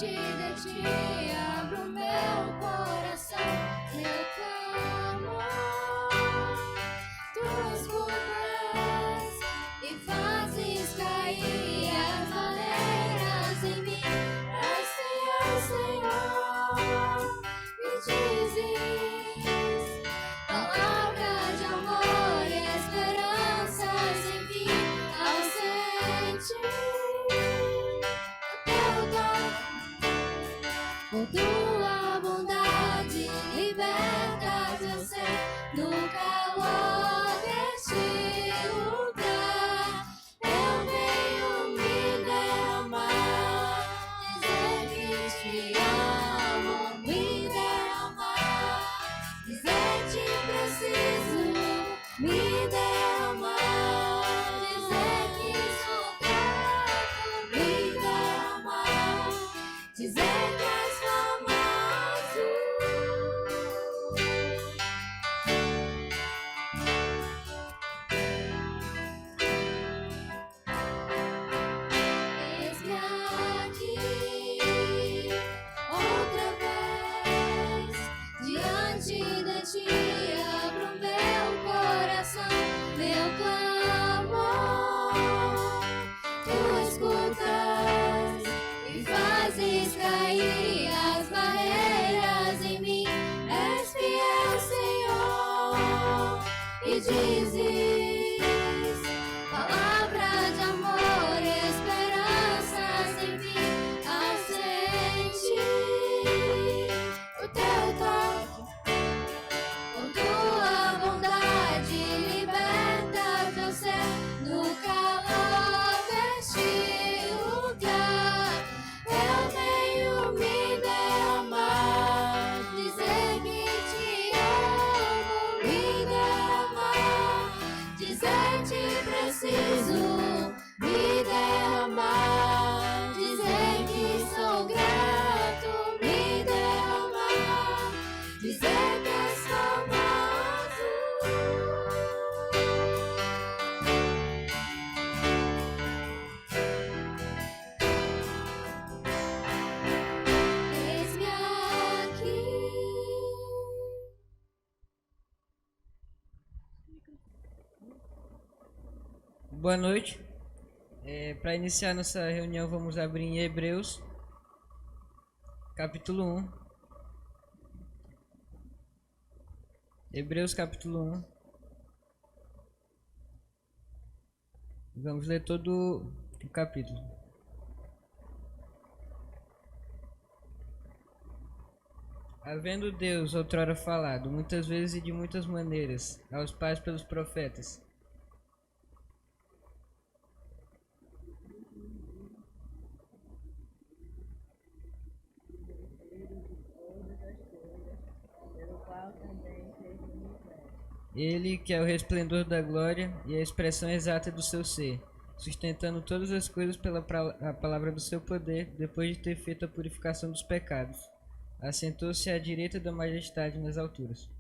Diante de ti abro meu coração, meu clamor. Tu escutas e fazes cair as barreiras em mim. És fiel, Senhor, me dizes palavra de amor e esperanças em mim. Ao sentir por tua bondade, libertas eu sei no calor deste lugar. Eu venho me derramar, dizer que te amo, me derramar, dizer te preciso, me derramar, dizer que sou grato, me derramar, dizer que és famoso. Eis-me aqui outra vez, diante de ti abro meu coração, meu clamor. Tu escutas e fazes cair as barreiras em mim. És fiel, Senhor, e dizes palavra de amor e esperanças em mim. Ao sentir o teu toque, com tua bondade libertas eu sei no calor deste lugar. Eu venho me derramar, dizer que te amo, me derramar, dizer te preciso, me derramar, dizer que sou grato, me derramar, dizer que és famoso. Eis-me aqui. Boa noite. Para iniciar nossa reunião, vamos abrir em Hebreus, capítulo 1. Hebreus, capítulo 1. Vamos ler todo o capítulo. Havendo Deus outrora falado, muitas vezes e de muitas maneiras, aos pais pelos profetas, Ele que é o resplendor da glória e a expressão exata do seu ser, sustentando todas as coisas pela a palavra do seu poder, depois de ter feito a purificação dos pecados, assentou-se à direita da majestade nas alturas.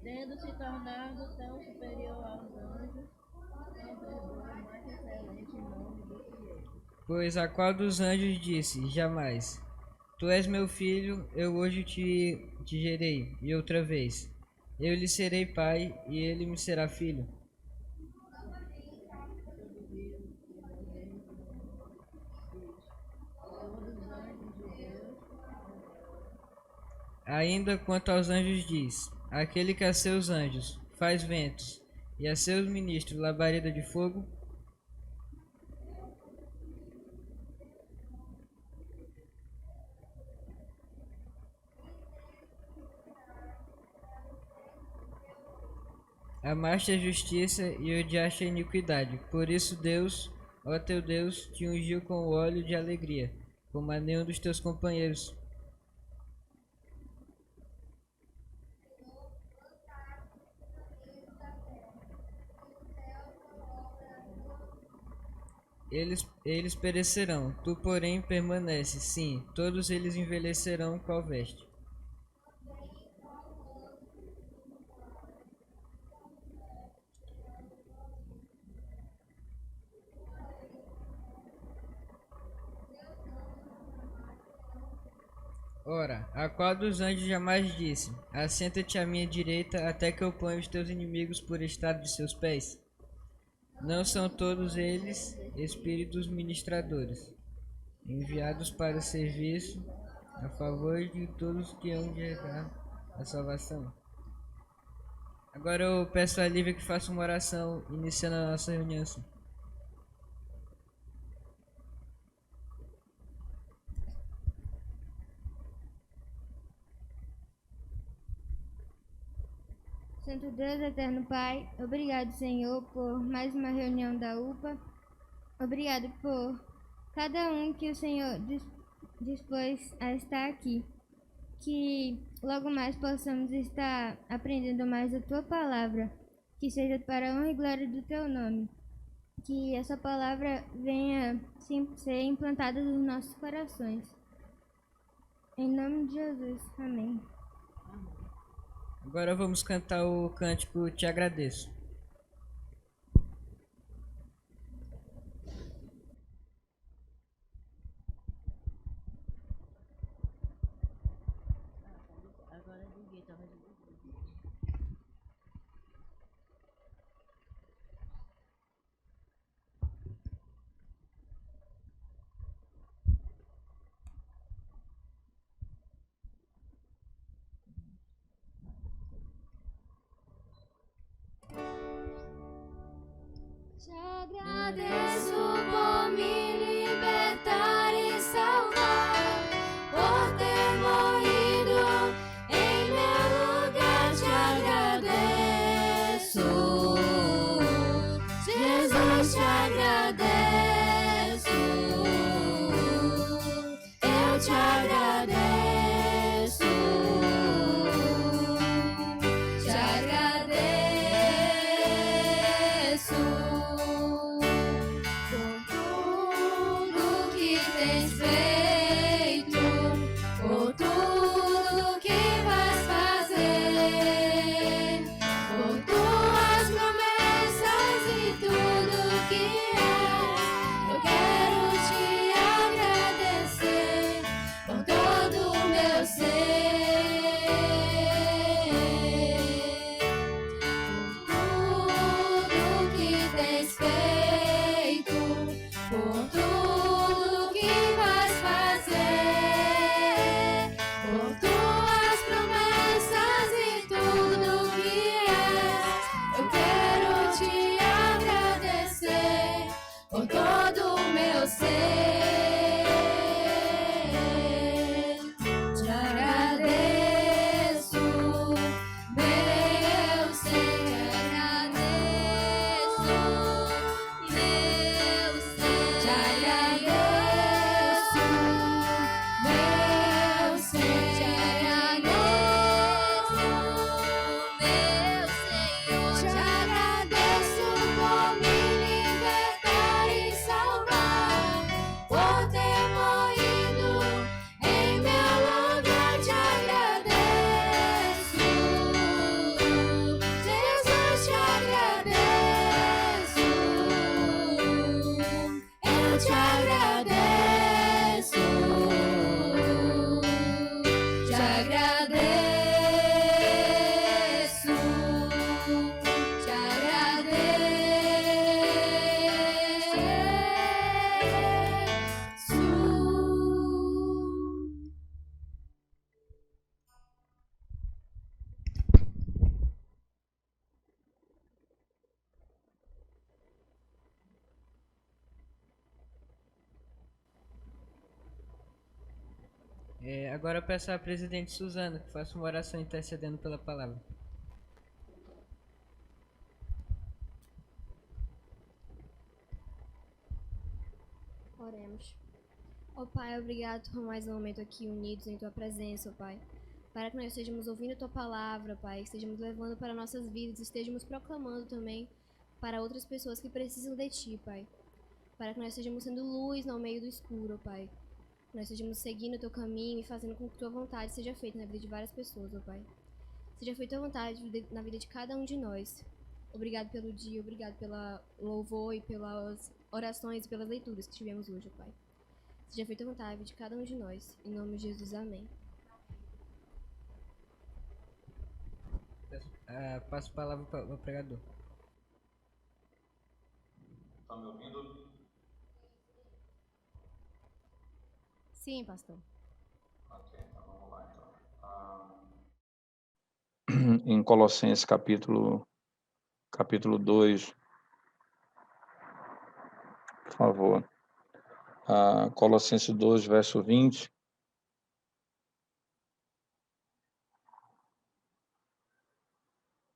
Tendo se tornado tão superior aos anjos, não perdoa mais excelente nome do que ele. Pois a qual dos anjos disse, jamais, tu és meu filho, eu hoje te gerei, e outra vez, eu lhe serei pai, e ele me será filho. Ainda quanto aos anjos diz, aquele que a seus anjos faz ventos, e a seus ministros labareda de fogo, amaste a justiça e odiaste a iniquidade. Por isso Deus, ó teu Deus, te ungiu com o óleo de alegria, como a nenhum dos teus companheiros. Eles perecerão, tu porém permaneces, sim, todos eles envelhecerão qual veste. Ora, a qual dos anjos jamais disse: Assenta-te à minha direita até que eu ponha os teus inimigos por estrado de seus pés? Não são todos eles espíritos ministradores, enviados para o serviço a favor de todos que hão de herdar a salvação? Agora eu peço a Lívia que faça uma oração iniciando a nossa reunião. Santo Deus, eterno Pai, obrigado, Senhor, por mais uma reunião da UPA. Obrigado por cada um que o Senhor dispôs a estar aqui. Que logo mais possamos estar aprendendo mais da Tua palavra, que seja para a honra e glória do Teu nome. Que essa palavra venha ser implantada nos nossos corações. Em nome de Jesus, amém. Agora vamos cantar o cântico Te Agradeço. Agora liguei, tava ligado. Te agradeço por me libertar e salvar, por ter morrido em meu lugar. Te agradeço, Jesus, te agradeço, eu te agradeço, te agradeço. Por tudo que tens feito, por tudo que vais fazer, por tuas promessas e tudo que és, eu quero te agradecer por todo o meu ser. Por tudo que tens feito, por tudo que vais fazer, por tuas promessas e tudo que és, eu quero te agradecer por todo o meu ser. Te agradeço, meu ser, te agradeço, meu ser, te agradeço, meu ser, te agradeço, meu Senhor, te agradeço por me libertar e salvar, por ter morrido em meu lugar. Te agradeço, Jesus, te agradeço, eu te agradeço, te agradeço, te agradeço. Agora eu peço à presidente Suzana que faça uma oração intercedendo pela palavra. Oremos. Ó Pai, obrigado por mais um momento aqui unidos em Tua presença, ó Pai. Para que nós estejamos ouvindo Tua palavra, Pai, estejamos levando para nossas vidas, estejamos proclamando também para outras pessoas que precisam de Ti, Pai. Para que nós estejamos sendo luz no meio do escuro, ó Pai. Que nós estejamos seguindo o Teu caminho e fazendo com que Tua vontade seja feita na vida de várias pessoas, ó Pai. Seja feita a vontade na vida de cada um de nós. Obrigado pelo dia, obrigado pela louvor e pelas orações e pelas leituras que tivemos hoje, ó Pai. Seja feita a vontade de cada um de nós. Em nome de Jesus, amém. Passo a palavra para o pregador. Está me ouvindo? Sim, pastor. Ok, então vamos lá então. Em Colossenses capítulo 2, por favor. Colossenses 2, verso 20.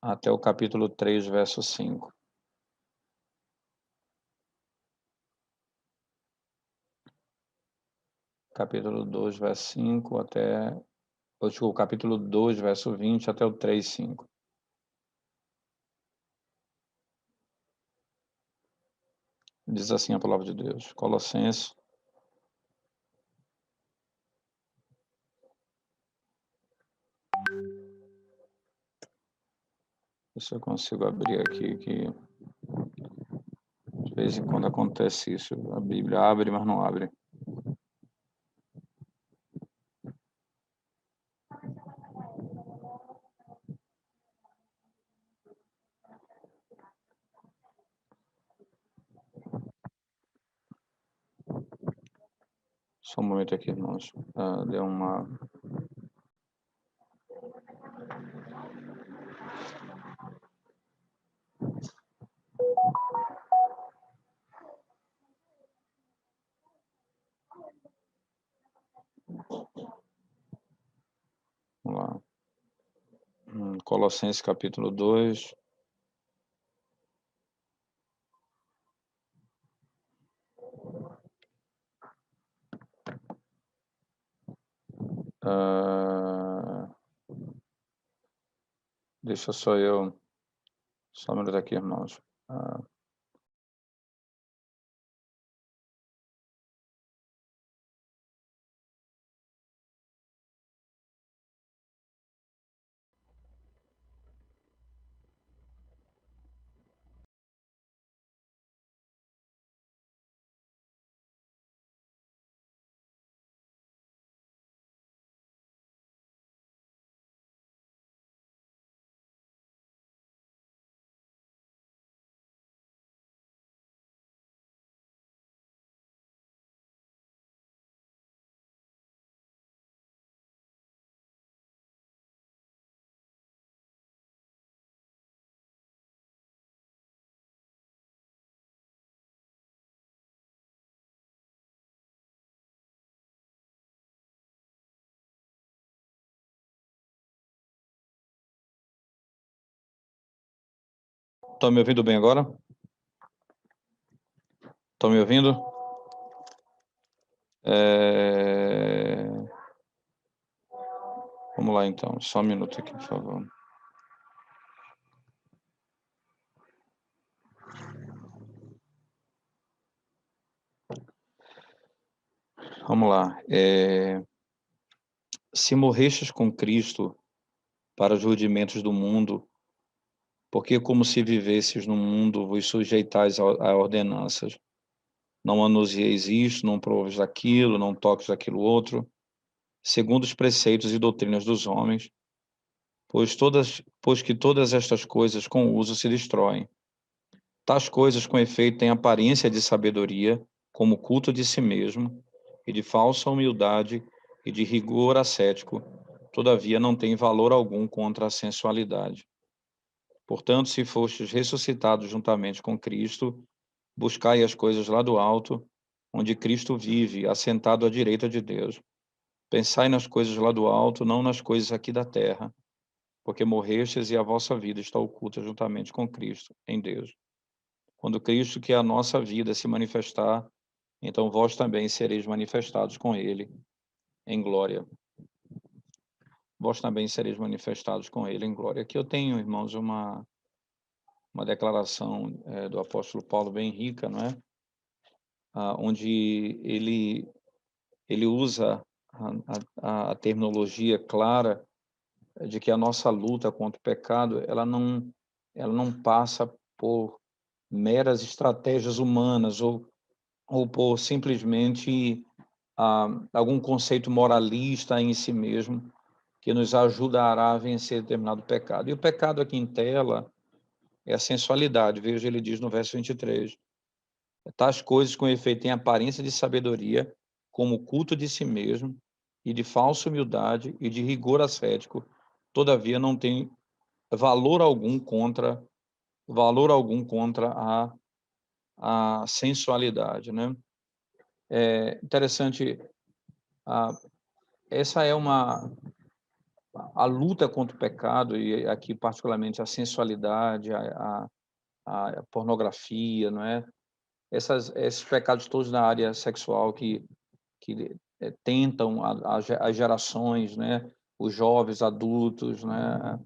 Até o capítulo 3, verso 5. Capítulo 2, verso 5 até... o capítulo 2, verso 20 até o 3, 5. Diz assim a palavra de Deus. Colossenses. Se eu consigo abrir aqui, que de vez em quando acontece isso. A Bíblia abre, mas não abre. Só um momento aqui, irmãos. Deu uma... Vamos lá. Colossenses capítulo 2. Deixa só eu... Só um minuto aqui, irmãos. Estão me ouvindo bem agora? Estão me ouvindo? Vamos lá, então. Só um minuto aqui, por favor. Vamos lá. Se morrestes com Cristo para os rudimentos do mundo, porque como se vivesses no mundo, vos sujeitais a ordenanças. Não manuseis isto, não proves aquilo, não toques aquilo outro, segundo os preceitos e doutrinas dos homens, pois que todas estas coisas com uso se destroem. Tais coisas, com efeito, têm aparência de sabedoria, como culto de si mesmo, e de falsa humildade e de rigor ascético, todavia não têm valor algum contra a sensualidade. Portanto, se fostes ressuscitados juntamente com Cristo, buscai as coisas lá do alto, onde Cristo vive, assentado à direita de Deus. Pensai nas coisas lá do alto, não nas coisas aqui da terra, porque morrestes e a vossa vida está oculta juntamente com Cristo, em Deus. Quando Cristo, que é a nossa vida, se manifestar, então vós também sereis manifestados com Ele em glória. Vós também sereis manifestados com Ele em glória. Aqui eu tenho, irmãos, uma declaração do apóstolo Paulo bem rica, não é? Onde ele usa a terminologia clara de que a nossa luta contra o pecado, ela não passa por meras estratégias humanas ou por simplesmente algum conceito moralista em si mesmo, que nos ajudará a vencer determinado pecado. E o pecado aqui em tela é a sensualidade. Veja, ele diz no verso 23. Tais coisas, com efeito, têm aparência de sabedoria, como o culto de si mesmo, e de falsa humildade, e de rigor ascético, todavia não tem valor algum contra a sensualidade, né? É interessante, essa é a luta contra o pecado, e aqui particularmente a sensualidade, a pornografia, não é? Esses pecados todos na área sexual que tentam as gerações, né? Os jovens, adultos, né?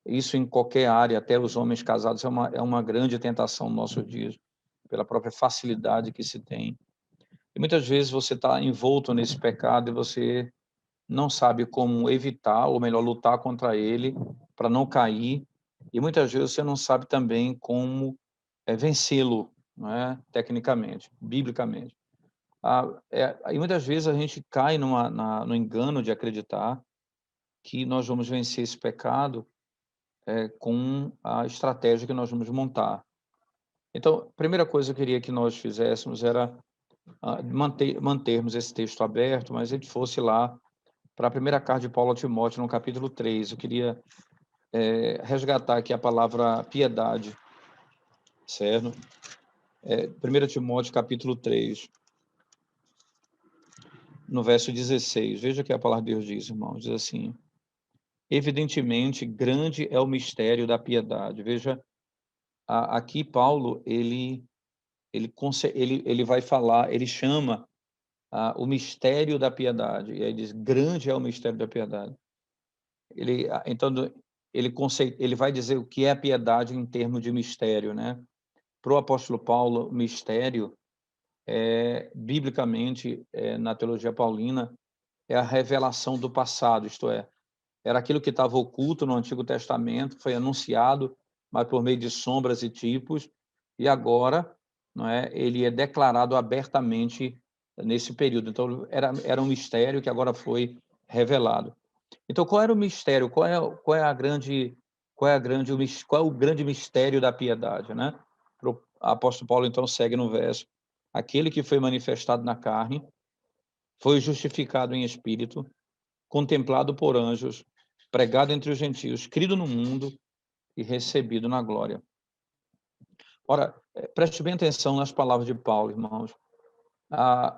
Isso em qualquer área, até os homens casados, é uma grande tentação nos nossos dias, pela própria facilidade que se tem. E muitas vezes você está envolto nesse pecado e você não sabe como evitar, ou melhor, lutar contra ele, para não cair. E muitas vezes você não sabe também como vencê-lo, não é? Tecnicamente, biblicamente. E muitas vezes a gente cai no engano de acreditar que nós vamos vencer esse pecado com a estratégia que nós vamos montar. Então, a primeira coisa que eu queria que nós fizéssemos era mantermos esse texto aberto, mas a gente fosse lá para a primeira carta de Paulo a Timóteo, no capítulo 3. Eu queria resgatar aqui a palavra piedade, certo? 1 Timóteo, capítulo 3, no verso 16. Veja o que a palavra de Deus diz, irmãos. Diz assim: evidentemente, grande é o mistério da piedade. Veja, aqui Paulo, ele vai falar, ele chama o mistério da piedade. E aí diz, grande é o mistério da piedade. Então, ele vai dizer o que é a piedade em termos de mistério, né? Para o apóstolo Paulo, mistério, biblicamente, na teologia paulina, é a revelação do passado, isto é, era aquilo que estava oculto no Antigo Testamento, foi anunciado, mas por meio de sombras e tipos, e agora, não é, ele é declarado abertamente nesse período. Então, era um mistério que agora foi revelado. Então, qual era o mistério? Qual é o grande mistério da piedade, né? O apóstolo Paulo, então, segue no verso: aquele que foi manifestado na carne, foi justificado em espírito, contemplado por anjos, pregado entre os gentios, crido no mundo e recebido na glória. Ora, preste bem atenção nas palavras de Paulo, irmãos.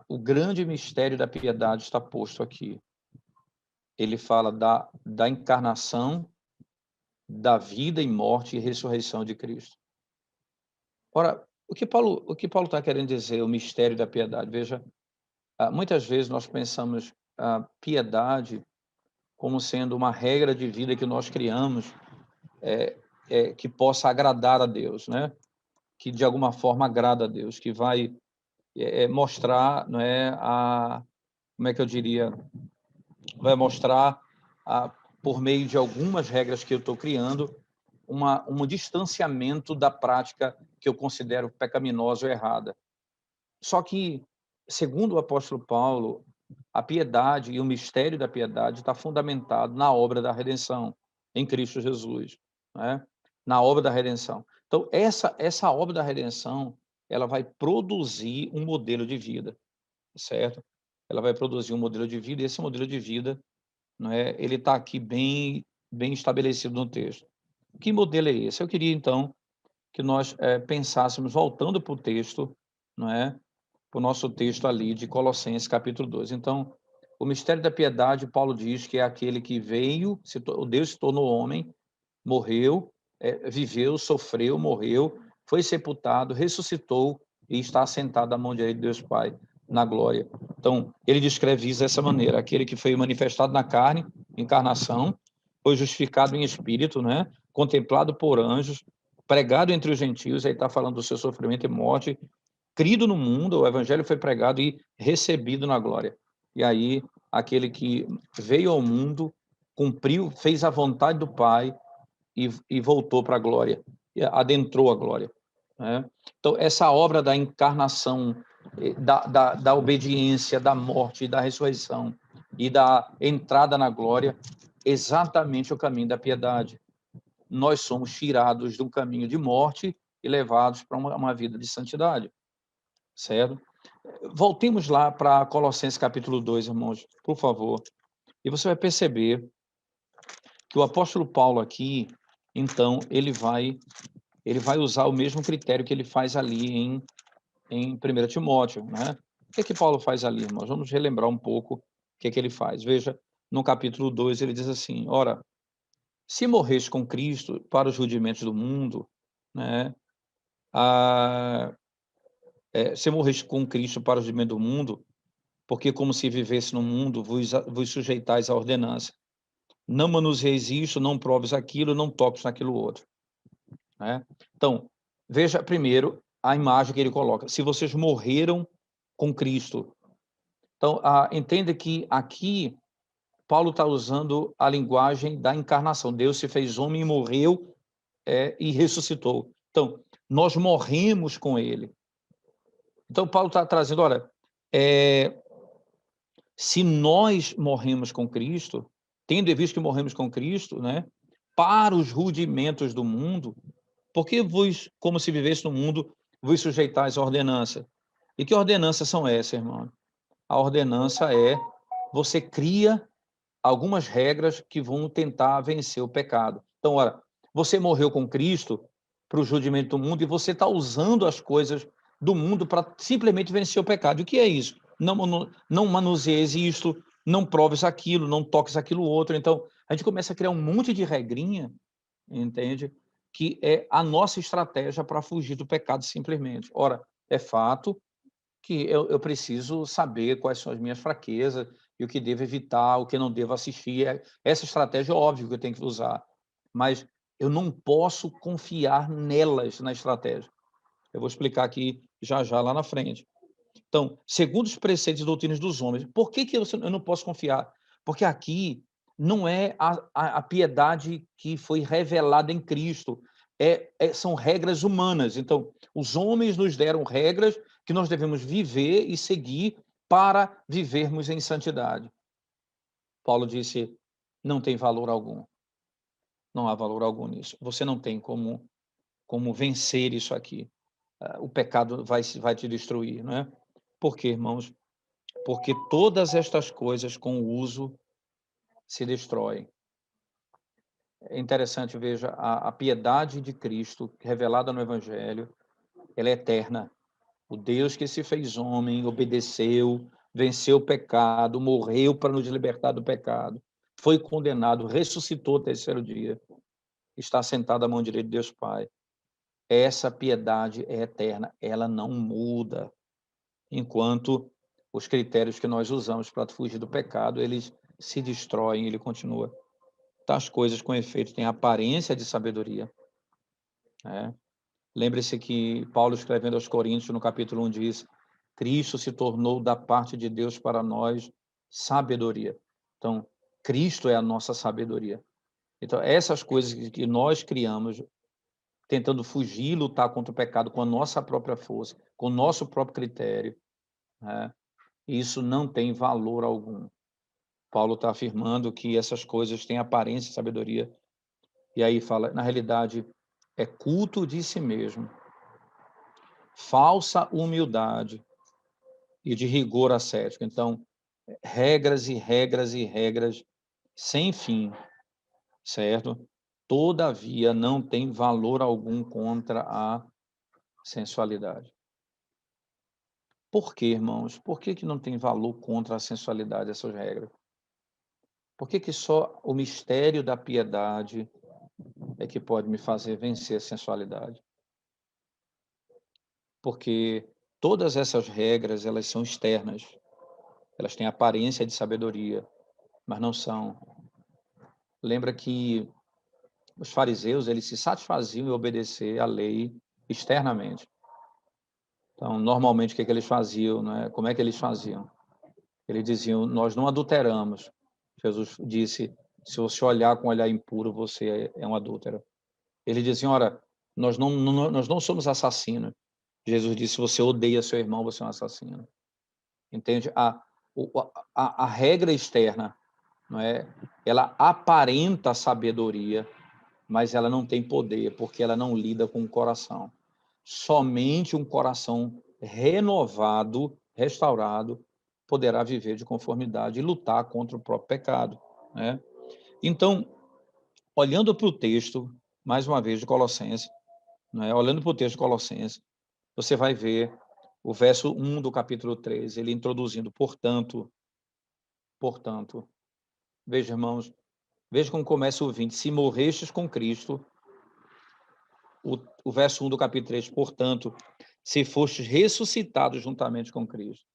O grande mistério da piedade está posto aqui. Ele fala da encarnação, da vida e morte e ressurreição de Cristo. Ora, o que Paulo está querendo dizer, o mistério da piedade? Veja, muitas vezes nós pensamos a piedade como sendo uma regra de vida que nós criamos, que possa agradar a Deus, né? Que de alguma forma agrada a Deus, que vai mostrar, não é, como é que eu diria, vai mostrar por meio de algumas regras que eu estou criando, um distanciamento da prática que eu considero pecaminosa ou errada. Só que, segundo o apóstolo Paulo, a piedade e o mistério da piedade está fundamentado na obra da redenção, em Cristo Jesus, né? Na obra da redenção. Então, essa obra da redenção, ela vai produzir um modelo de vida, certo? Ela vai produzir um modelo de vida, e esse modelo de vida, não é, ele está aqui bem estabelecido no texto. Que modelo é esse? Eu queria, então, que nós pensássemos, voltando para o texto, não é? Para o nosso texto ali de Colossenses, capítulo 2. Então, o mistério da piedade, Paulo diz que é aquele que veio, o Deus se tornou homem, morreu, viveu, sofreu, morreu, foi sepultado, ressuscitou e está assentado à mão direita de Deus Pai, na glória. Então, ele descreve isso dessa maneira: aquele que foi manifestado na carne, encarnação, foi justificado em espírito, né? Contemplado por anjos, pregado entre os gentios, aí está falando do seu sofrimento e morte, crido no mundo, o evangelho foi pregado e recebido na glória. E aí, aquele que veio ao mundo, cumpriu, fez a vontade do Pai e voltou para a glória, adentrou a glória, né? Então, essa obra da encarnação, da obediência, da morte, da ressurreição e da entrada na glória, exatamente o caminho da piedade. Nós somos tirados de um caminho de morte e levados para uma vida de santidade, certo? Voltemos lá para Colossenses capítulo 2, irmãos, por favor. E você vai perceber que o apóstolo Paulo aqui, então, ele vai usar o mesmo critério que ele faz ali em 1 Timóteo, né? O que Paulo faz ali, irmãos? Vamos relembrar um pouco o que ele faz. Veja, no capítulo 2, ele diz assim, ora, se morreste com Cristo para os rudimentos do mundo, né? Se morreste com Cristo para os rudimentos do mundo, porque como se vivesse no mundo, vos sujeitais à ordenança. Não manuseis isto, não proves aquilo, não toques naquilo outro. Né? Então, veja primeiro a imagem que ele coloca. Se vocês morreram com Cristo. Então, entenda que aqui Paulo está usando a linguagem da encarnação. Deus se fez homem e morreu e ressuscitou. Então, nós morremos com ele. Então, Paulo está trazendo, olha, se nós morremos com Cristo, tendo em vista que morremos com Cristo, né, para os rudimentos do mundo, porque vos, como se vivesse no mundo, vos sujeitais à ordenança. E que ordenanças são essas, irmão? A ordenança é, você cria algumas regras que vão tentar vencer o pecado. Então, olha, você morreu com Cristo para o rudimento do mundo e você está usando as coisas do mundo para simplesmente vencer o pecado. E o que é isso? Não manuseis isto, não proves aquilo, não toques aquilo outro. Então, a gente começa a criar um monte de regrinha, entende? Que é a nossa estratégia para fugir do pecado simplesmente. Ora, é fato que eu preciso saber quais são as minhas fraquezas e o que devo evitar, o que não devo assistir. Essa estratégia é óbvio que eu tenho que usar, mas eu não posso confiar nelas na estratégia. Eu vou explicar aqui já lá na frente. Então, segundo os preceitos e doutrinas dos homens, por que eu não posso confiar? Porque aqui não é a piedade que foi revelada em Cristo, são regras humanas. Então, os homens nos deram regras que nós devemos viver e seguir para vivermos em santidade. Paulo disse, não tem valor algum. Não há valor algum nisso. Você não tem como vencer isso aqui. O pecado vai te destruir, não é? Por quê, irmãos? Porque todas estas coisas, com o uso, se destroem. É interessante, veja, a piedade de Cristo, revelada no Evangelho, ela é eterna. O Deus que se fez homem, obedeceu, venceu o pecado, morreu para nos libertar do pecado, foi condenado, ressuscitou ao terceiro dia, está sentado à mão direita de Deus Pai. Essa piedade é eterna, ela não muda, enquanto os critérios que nós usamos para fugir do pecado, eles se destroem, ele continua. Tais coisas, com efeito, têm aparência de sabedoria. Lembre-se que Paulo, escrevendo aos Coríntios, no capítulo 1, diz, Cristo se tornou da parte de Deus para nós sabedoria. Então, Cristo é a nossa sabedoria. Então, essas coisas que nós criamos, tentando fugir, lutar contra o pecado com a nossa própria força, com o nosso próprio critério, isso não tem valor algum. Paulo está afirmando que essas coisas têm aparência de sabedoria. E aí fala, na realidade, é culto de si mesmo, falsa humildade e de rigor ascético. Então, regras e regras e regras sem fim, certo? Todavia, não tem valor algum contra a sensualidade. Por quê, irmãos? Por que não tem valor contra a sensualidade essas regras? Por que só o mistério da piedade é que pode me fazer vencer a sensualidade? Porque todas essas regras, elas são externas. Elas têm aparência de sabedoria, mas não são. Lembra que os fariseus, eles se satisfaziam em obedecer à lei externamente. Então, normalmente, o que eles faziam, né? Como é que eles faziam? Eles diziam, nós não adulteramos. Jesus disse, se você olhar com um olhar impuro, você é um adúltero. Eles diziam, ora, nós não somos assassinos. Jesus disse, se você odeia seu irmão, você é um assassino. Entende? A regra externa, não é? Ela aparenta sabedoria, mas ela não tem poder, porque ela não lida com o coração. Somente um coração renovado, restaurado, poderá viver de conformidade e lutar contra o próprio pecado, né? Então, olhando para o texto, mais uma vez, de Colossenses, né? Olhando para o texto de Colossenses, você vai ver o verso 1 do capítulo 3, ele introduzindo, portanto, veja, irmãos, veja como começa o 20, se morrestes com Cristo, o verso 1 do capítulo 3, portanto, se fostes ressuscitados juntamente com Cristo.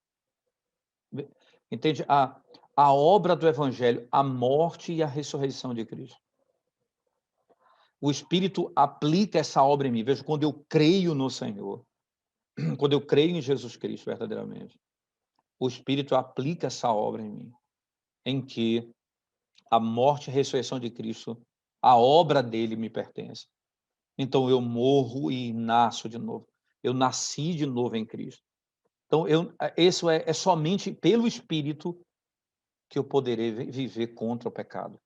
Entende? A obra do Evangelho, a morte e a ressurreição de Cristo. O Espírito aplica essa obra em mim. Veja, quando eu creio no Senhor, quando eu creio em Jesus Cristo verdadeiramente, o Espírito aplica essa obra em mim, em que a morte e a ressurreição de Cristo, a obra dele me pertence. Então eu morro e nasço de novo. Eu nasci de novo em Cristo. Então isso é somente pelo Espírito que eu poderei viver contra o pecado.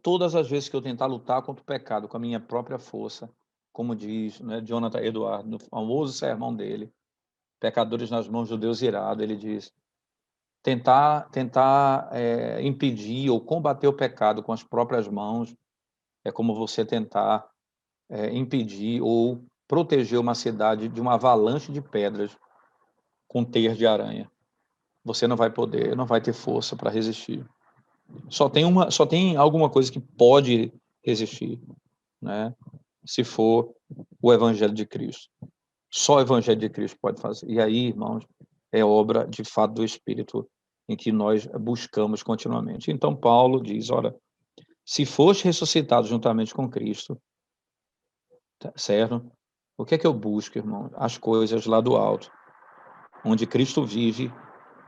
Todas as vezes que eu tentar lutar contra o pecado com a minha própria força, como diz, né, Jonathan Edwards, no famoso sermão dele, Pecadores nas mãos do Deus irado, ele diz, tentar impedir ou combater o pecado com as próprias mãos é como você tentar impedir ou proteger uma cidade de uma avalanche de pedras com teias de aranha. Você não vai poder, não vai ter força para resistir. Só tem alguma coisa que pode resistir, né? Se for o Evangelho de Cristo. Só o Evangelho de Cristo pode fazer. E aí, irmãos, é obra de fato do Espírito em que nós buscamos continuamente. Então, Paulo diz, olha, se foste ressuscitado juntamente com Cristo, certo? O que é que eu busco, irmão? As coisas lá do alto, onde Cristo vive,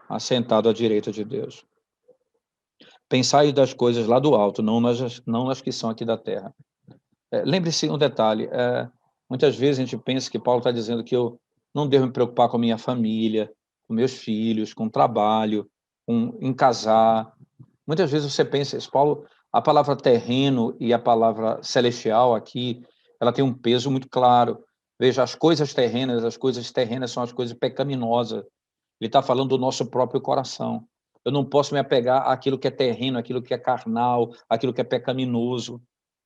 assentado à direita de Deus. Pensai das coisas lá do alto, não nas que são aqui da terra. Lembre-se um detalhe, muitas vezes a gente pensa que Paulo está dizendo que eu não devo me preocupar com a minha família, com meus filhos, com o trabalho, em casar. Muitas vezes você pensa isso, Paulo, a palavra terreno e a palavra celestial aqui, ela tem um peso muito claro. Veja, as coisas terrenas são as coisas pecaminosas. Ele está falando do nosso próprio coração. Eu não posso me apegar àquilo que é terreno, àquilo que é carnal, àquilo que é pecaminoso,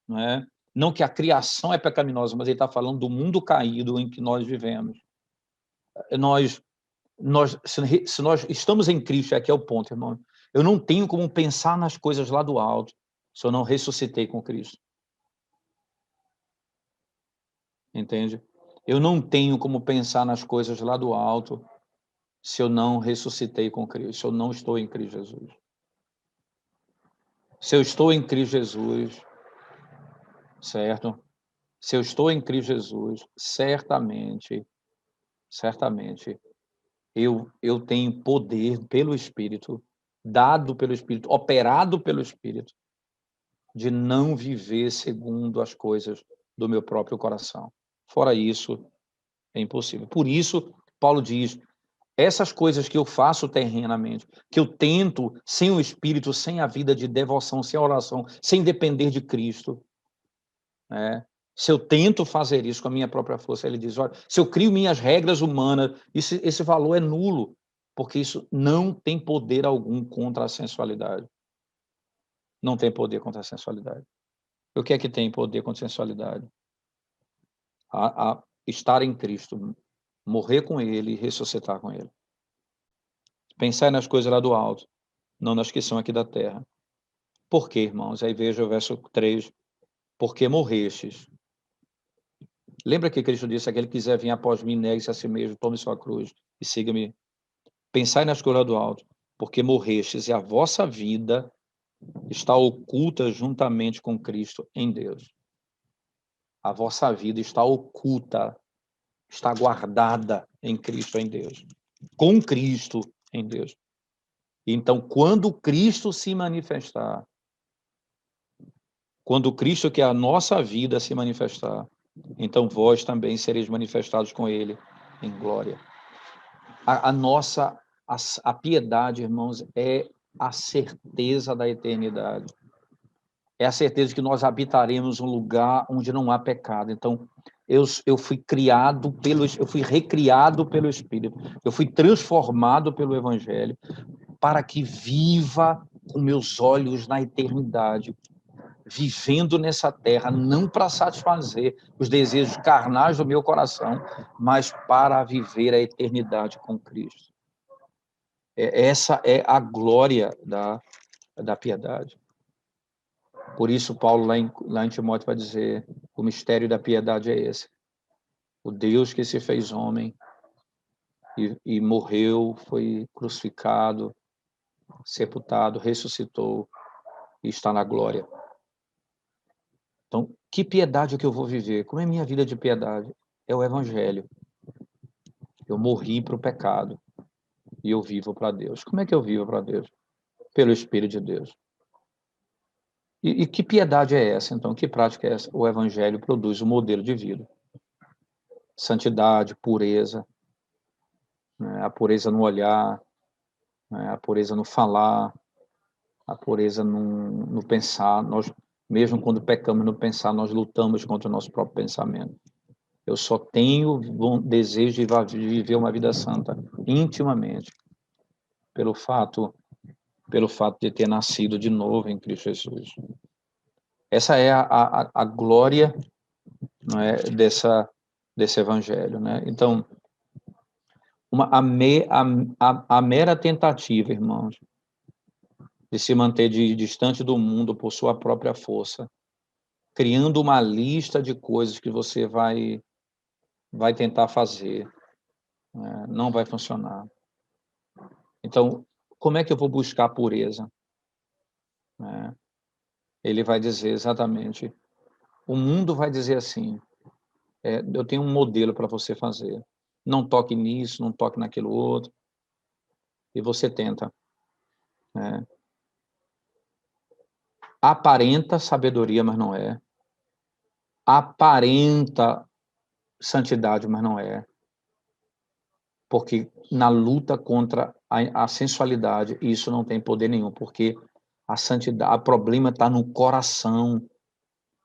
não é? Não que a criação é pecaminosa, mas ele está falando do mundo caído em que nós vivemos. Se nós estamos em Cristo, aqui é o ponto, irmão. Eu não tenho como pensar nas coisas lá do alto se eu não ressuscitei com Cristo. Entende? Eu não tenho como pensar nas coisas lá do alto se eu não ressuscitei com Cristo, se eu não estou em Cristo Jesus. Se eu estou em Cristo Jesus, certo? Se eu estou em Cristo Jesus, certamente, eu tenho poder pelo Espírito, dado pelo Espírito, operado pelo Espírito, de não viver segundo as coisas do meu próprio coração. Fora isso, é impossível. Por isso, Paulo diz, essas coisas que eu faço terrenamente, que eu tento sem o Espírito, sem a vida de devoção, sem a oração, sem depender de Cristo, né? Se eu tento fazer isso com a minha própria força, ele diz, olha, se eu crio minhas regras humanas, esse valor é nulo, porque isso não tem poder algum contra a sensualidade. Não tem poder contra a sensualidade. O que é que tem poder contra a sensualidade? Estar em Cristo, morrer com Ele e ressuscitar com Ele. Pensar nas coisas lá do alto, não nas que são aqui da terra. Por quê, irmãos? Aí veja o verso 3. Porque morrestes. Lembra que Cristo disse, aquele que quiser vir após mim, negue-se a si mesmo, tome sua cruz e siga-me. Pensai nas coisas do alto, porque morrestes e a vossa vida está oculta juntamente com Cristo em Deus. A vossa vida está oculta, está guardada em Cristo em Deus. Com Cristo em Deus. Então, quando Cristo se manifestar, quando Cristo, que é a nossa vida, se manifestar, então vós também sereis manifestados com Ele em glória. A piedade, irmãos, é a certeza da eternidade. É a certeza de que nós habitaremos um lugar onde não há pecado. Então, eu fui recriado pelo Espírito. Eu fui transformado pelo Evangelho para que viva com meus olhos na eternidade, vivendo nessa terra, não para satisfazer os desejos carnais do meu coração, mas para viver a eternidade com Cristo. Essa é a glória da piedade. Por isso, Paulo, lá em Timóteo, vai dizer, o mistério da piedade é esse. O Deus que se fez homem e morreu, foi crucificado, sepultado, ressuscitou e está na glória. Então, que piedade que eu vou viver? Como é minha vida de piedade? É o Evangelho. Eu morri para o pecado e eu vivo para Deus. Como é que eu vivo para Deus? Pelo Espírito de Deus. E que piedade é essa, então? Que prática é essa? O Evangelho produz um modelo de vida. Santidade, pureza, né? A pureza no olhar, né? A pureza no falar, a pureza no pensar. Nós, mesmo quando pecamos no pensar, nós lutamos contra o nosso próprio pensamento. Eu só tenho desejo de viver uma vida santa, intimamente, pelo fato de ter nascido de novo em Cristo Jesus. Essa é a glória, não é, desse evangelho, né? Então, a mera tentativa, irmãos, de se manter distante do mundo por sua própria força, criando uma lista de coisas que você vai tentar fazer, né? Não vai funcionar. Então, como é que eu vou buscar a pureza? Ele vai dizer exatamente, o mundo vai dizer assim, eu tenho um modelo para você fazer, não toque nisso, não toque naquilo outro, e você tenta. Né? Aparenta sabedoria, mas não é. Aparenta santidade, mas não é. Porque na luta contra a sensualidade, isso não tem poder nenhum, porque a santidade, o problema está no coração.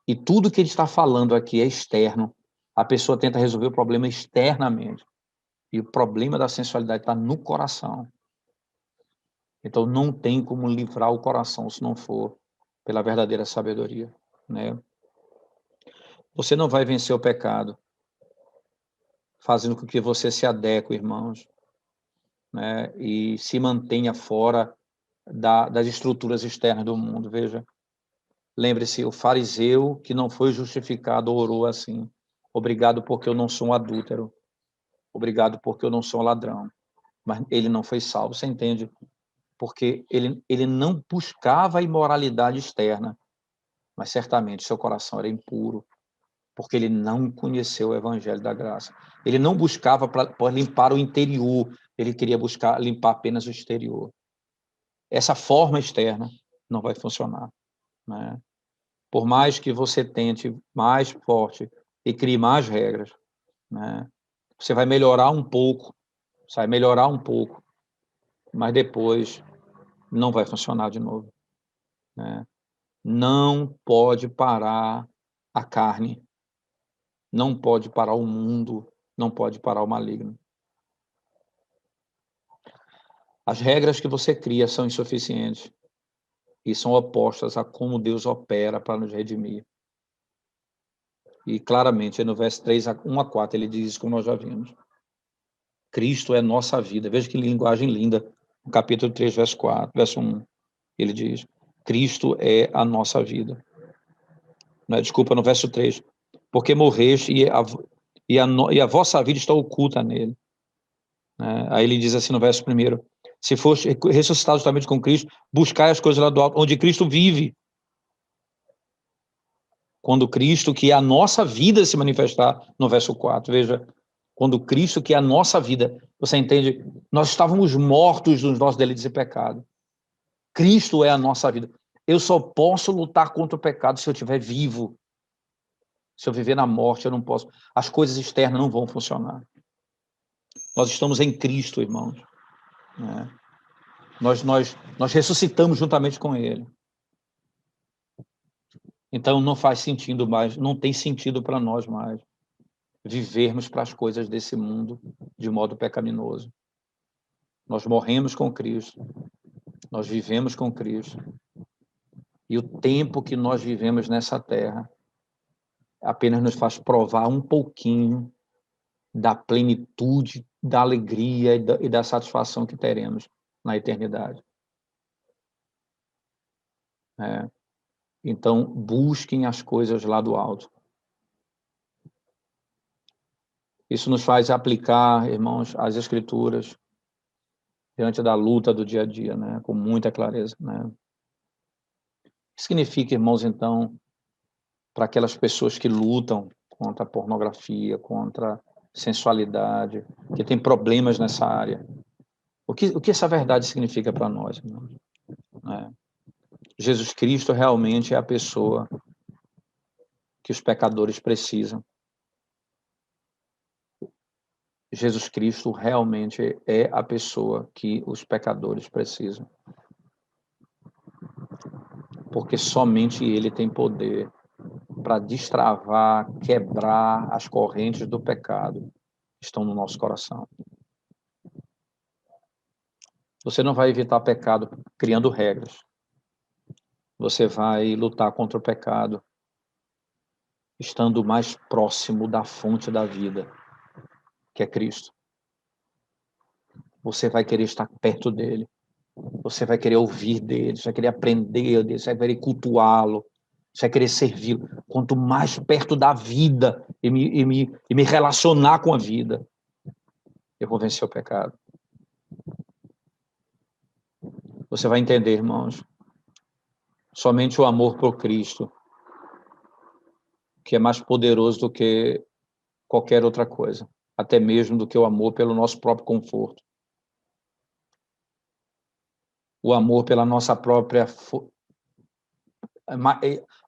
E tudo que ele está falando aqui é externo. A pessoa tenta resolver o problema externamente. E o problema da sensualidade está no coração. Então, não tem como livrar o coração se não for pela verdadeira sabedoria, né? Você não vai vencer o pecado fazendo com que você se adeque, irmãos, né? E se mantenha fora das estruturas externas do mundo. Veja, lembre-se, o fariseu que não foi justificado orou assim: obrigado porque eu não sou um adúltero, obrigado porque eu não sou um ladrão. Mas ele não foi salvo, você entende? Porque ele não buscava a imoralidade externa, mas certamente seu coração era impuro, porque ele não conheceu o evangelho da graça. Ele não buscava para limpar o interior, ele queria buscar limpar apenas o exterior. Essa forma externa não vai funcionar, né? Por mais que você tente mais forte e crie mais regras, né? Você vai melhorar um pouco, mas depois não vai funcionar de novo, né? Não pode parar a carne, não pode parar o mundo, não pode parar o maligno. As regras que você cria são insuficientes e são opostas a como Deus opera para nos redimir. E claramente, no verso 3, 1 a 4, ele diz isso, como nós já vimos. Cristo é nossa vida. Veja que linguagem linda. No capítulo 3, verso 1, ele diz, Cristo é a nossa vida. Desculpa, no verso 3. Porque morreste e a vossa vida está oculta nele. Aí ele diz assim no verso 1, se foste ressuscitado justamente com Cristo, buscai as coisas lá do alto, onde Cristo vive. Quando Cristo, que é a nossa vida, se manifestar, no verso 4, veja, quando Cristo, que é a nossa vida, você entende? Nós estávamos mortos nos nossos delitos e pecados. Cristo é a nossa vida. Eu só posso lutar contra o pecado se eu estiver vivo. Se eu viver na morte, eu não posso. As coisas externas não vão funcionar. Nós estamos em Cristo, irmãos. Nós ressuscitamos juntamente com ele. Então não faz sentido mais, não tem sentido para nós mais vivermos para as coisas desse mundo de modo pecaminoso. Nós morremos com Cristo, nós vivemos com Cristo. E o tempo que nós vivemos nessa terra apenas nos faz provar um pouquinho da plenitude, da alegria e da satisfação que teremos na eternidade. Então, busquem as coisas lá do alto. Isso nos faz aplicar, irmãos, as Escrituras diante da luta do dia a dia, né? Com muita clareza, né? O que significa, irmãos, então, para aquelas pessoas que lutam contra a pornografia, contra a sensualidade, que tem problemas nessa área? O que essa verdade significa para nós, irmãos? Jesus Cristo realmente é a pessoa que os pecadores precisam. Jesus Cristo realmente é a pessoa que os pecadores precisam. Porque somente Ele tem poder para destravar, quebrar as correntes do pecado que estão no nosso coração. Você não vai evitar pecado criando regras. Você vai lutar contra o pecado estando mais próximo da fonte da vida, que é Cristo. Você vai querer estar perto dele. Você vai querer ouvir dele, você vai querer aprender dele, você vai querer cultuá-lo, você vai querer servi-lo. Quanto mais perto da vida e me relacionar com a vida, eu vou vencer o pecado. Você vai entender, irmãos, somente o amor por Cristo, que é mais poderoso do que qualquer outra coisa, até mesmo do que o amor pelo nosso próprio conforto. O amor pela nossa própria...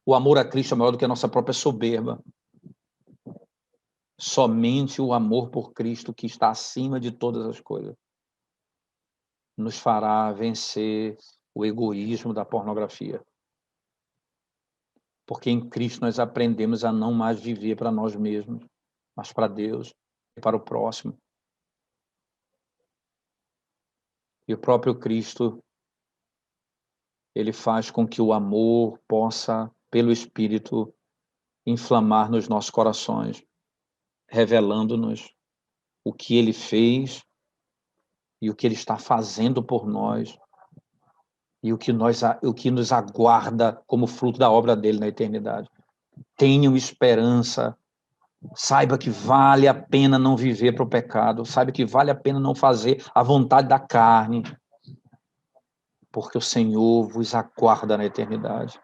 O amor a Cristo é maior do que a nossa própria soberba. Somente o amor por Cristo, que está acima de todas as coisas, nos fará vencer o egoísmo da pornografia. Porque em Cristo nós aprendemos a não mais viver para nós mesmos, mas para Deus e para o próximo. E o próprio Cristo, ele faz com que o amor possa, pelo Espírito, inflamar nos nossos corações, revelando-nos o que ele fez e o que ele está fazendo por nós e o que nos aguarda como fruto da obra dele na eternidade. Tenham esperança, saiba que vale a pena não viver para o pecado, saiba que vale a pena não fazer a vontade da carne, porque o Senhor vos aguarda na eternidade.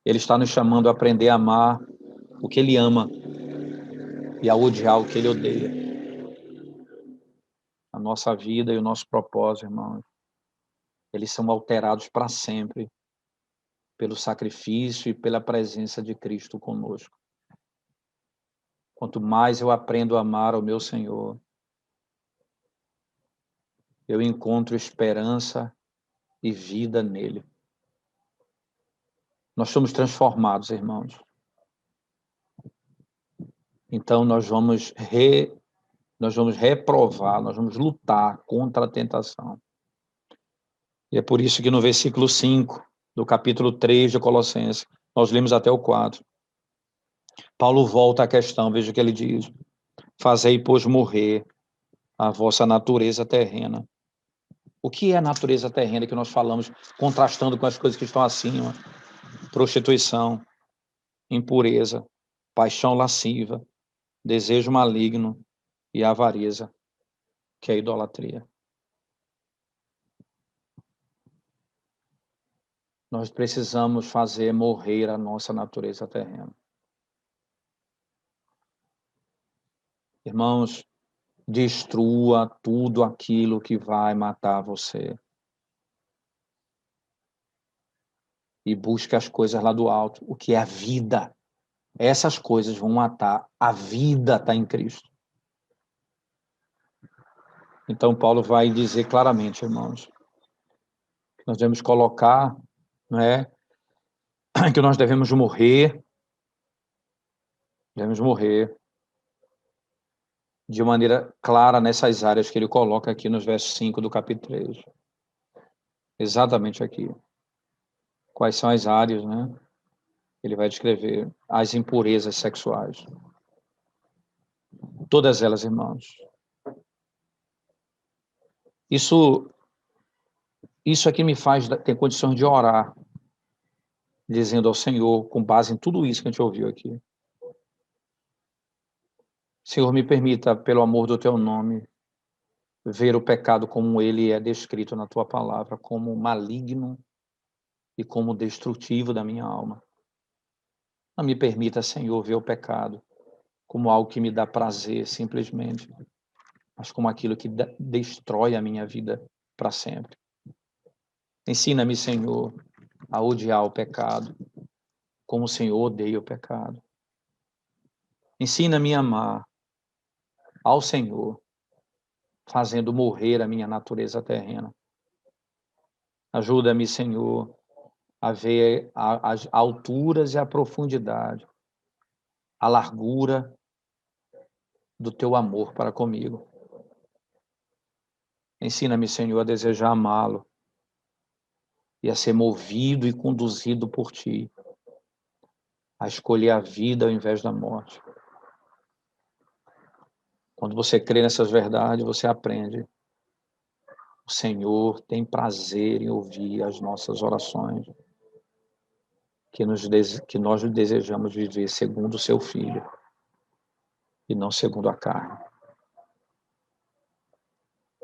Ele está nos chamando a aprender a amar o que ele ama e a odiar o que ele odeia. A nossa vida e o nosso propósito, irmãos, eles são alterados para sempre pelo sacrifício e pela presença de Cristo conosco. Quanto mais eu aprendo a amar o meu Senhor, eu encontro esperança e vida nele. Nós somos transformados, irmãos. Então nós vamos reprovar, nós vamos lutar contra a tentação. E é por isso que no versículo 5 do capítulo 3 de Colossenses, nós lemos até o 4. Paulo volta à questão, veja o que ele diz. Fazei, pois, morrer a vossa natureza terrena. O que é a natureza terrena que nós falamos, contrastando com as coisas que estão acima? Prostituição, impureza, paixão lasciva, desejo maligno e avareza, que é a idolatria. Nós precisamos fazer morrer a nossa natureza terrena. Irmãos, destrua tudo aquilo que vai matar você. E busque as coisas lá do alto, o que é a vida. Essas coisas vão matar. A vida está em Cristo. Então, Paulo vai dizer claramente, irmãos, que nós devemos colocar, não é, que nós devemos morrer de maneira clara nessas áreas que ele coloca aqui nos versos 5 do capítulo 3. Exatamente aqui. Quais são as áreas, né? Ele vai descrever as impurezas sexuais. Todas elas, irmãos. Isso aqui me faz ter condições de orar, dizendo ao Senhor, com base em tudo isso que a gente ouviu aqui. Senhor, me permita, pelo amor do teu nome, ver o pecado como ele é descrito na tua palavra, como maligno e como destrutivo da minha alma. Não me permita, Senhor, ver o pecado como algo que me dá prazer, simplesmente, mas como aquilo que destrói a minha vida para sempre. Ensina-me, Senhor, a odiar o pecado, como o Senhor odeia o pecado. Ensina-me a amar ao Senhor, fazendo morrer a minha natureza terrena. Ajuda-me, Senhor, a ver as alturas e a profundidade, a largura do teu amor para comigo. Ensina-me, Senhor, a desejar amá-lo e a ser movido e conduzido por ti, a escolher a vida ao invés da morte. Quando você crê nessas verdades, você aprende. O Senhor tem prazer em ouvir as nossas orações, que nós desejamos viver segundo o seu Filho e não segundo a carne.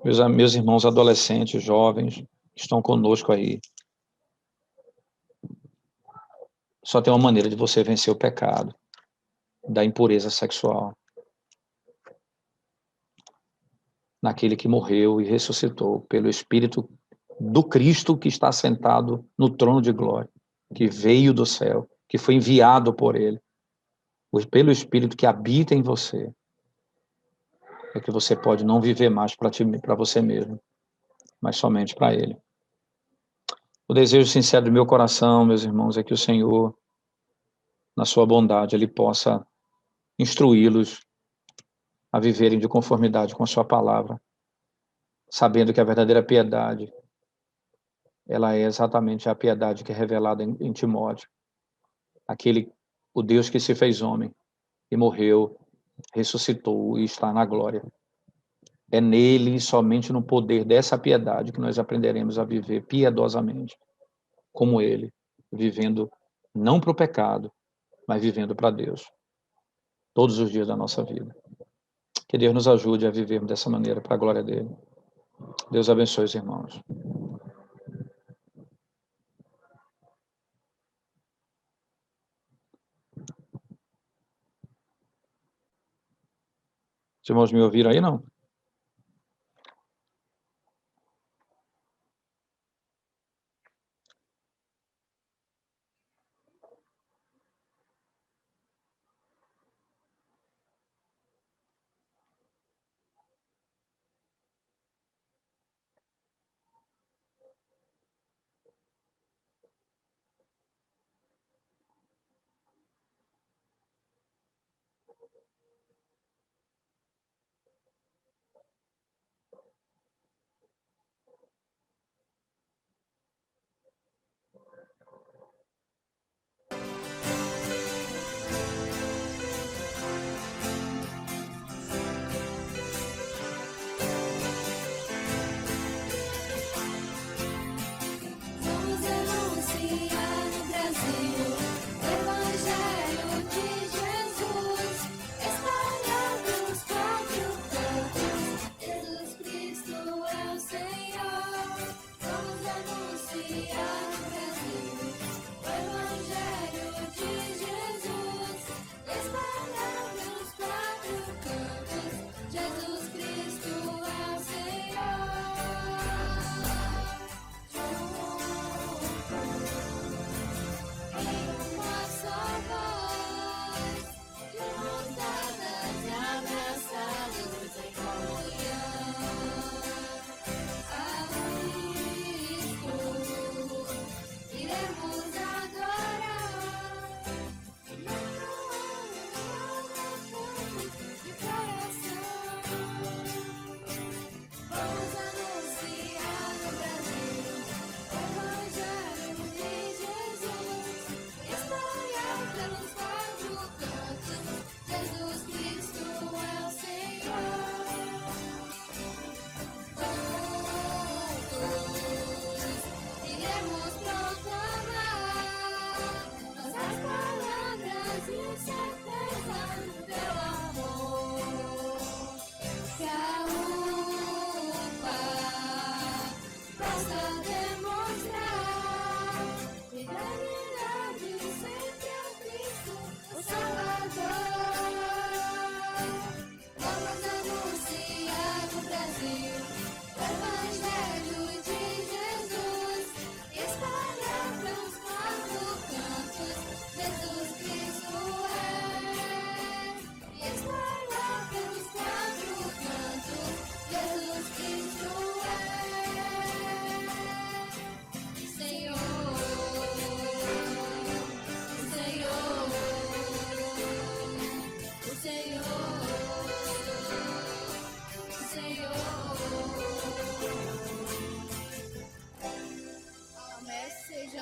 Meus irmãos adolescentes, jovens, que estão conosco aí, só tem uma maneira de você vencer o pecado, da impureza sexual. Naquele que morreu e ressuscitou pelo Espírito do Cristo que está sentado no trono de glória, que veio do céu, que foi enviado por ele, pelo Espírito que habita em você, é que você pode não viver mais para você mesmo, mas somente para ele. O desejo sincero do meu coração, meus irmãos, é que o Senhor, na sua bondade, ele possa instruí-los a viverem de conformidade com a sua palavra, sabendo que a verdadeira piedade, ela é exatamente a piedade que é revelada em Timóteo. O Deus que se fez homem e morreu, ressuscitou e está na glória. É nele e somente no poder dessa piedade que nós aprenderemos a viver piedosamente, como ele, vivendo não para o pecado, mas vivendo para Deus, todos os dias da nossa vida. Que Deus nos ajude a vivermos dessa maneira, para a glória dele. Deus abençoe os irmãos. Os irmãos me ouviram aí, não?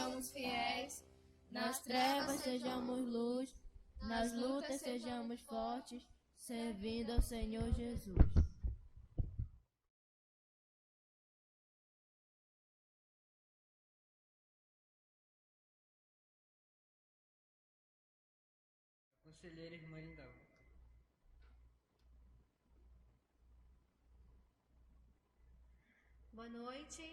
sejamos fiéis, nas trevas sejamos luz, nas lutas sejamos fortes, servindo ao Senhor Jesus. Conselheira Irmã Lindal. Boa noite.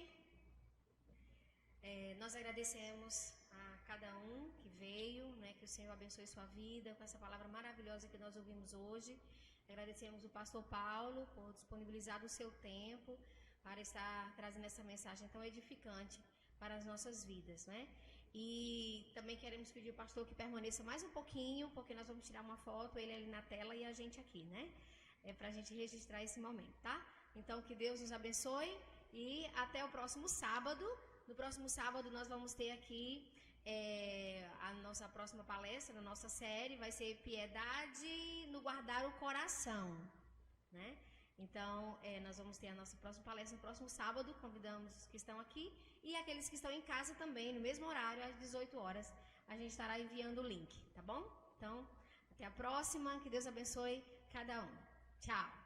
Nós agradecemos a cada um que veio, né, que o Senhor abençoe sua vida com essa palavra maravilhosa que nós ouvimos hoje. Agradecemos o pastor Paulo por disponibilizar o seu tempo para estar trazendo essa mensagem tão edificante para as nossas vidas, né? E também queremos pedir ao pastor que permaneça mais um pouquinho, porque nós vamos tirar uma foto, ele ali na tela e a gente aqui, né? Para a gente registrar esse momento, tá? Então, que Deus nos abençoe e até o próximo sábado. No próximo sábado nós vamos ter aqui a nossa próxima palestra, na nossa série, vai ser Piedade no Guardar o Coração, né? Então, nós vamos ter a nossa próxima palestra no próximo sábado, convidamos os que estão aqui e aqueles que estão em casa também, no mesmo horário, às 18 horas, a gente estará enviando o link, tá bom? Então, até a próxima, que Deus abençoe cada um. Tchau!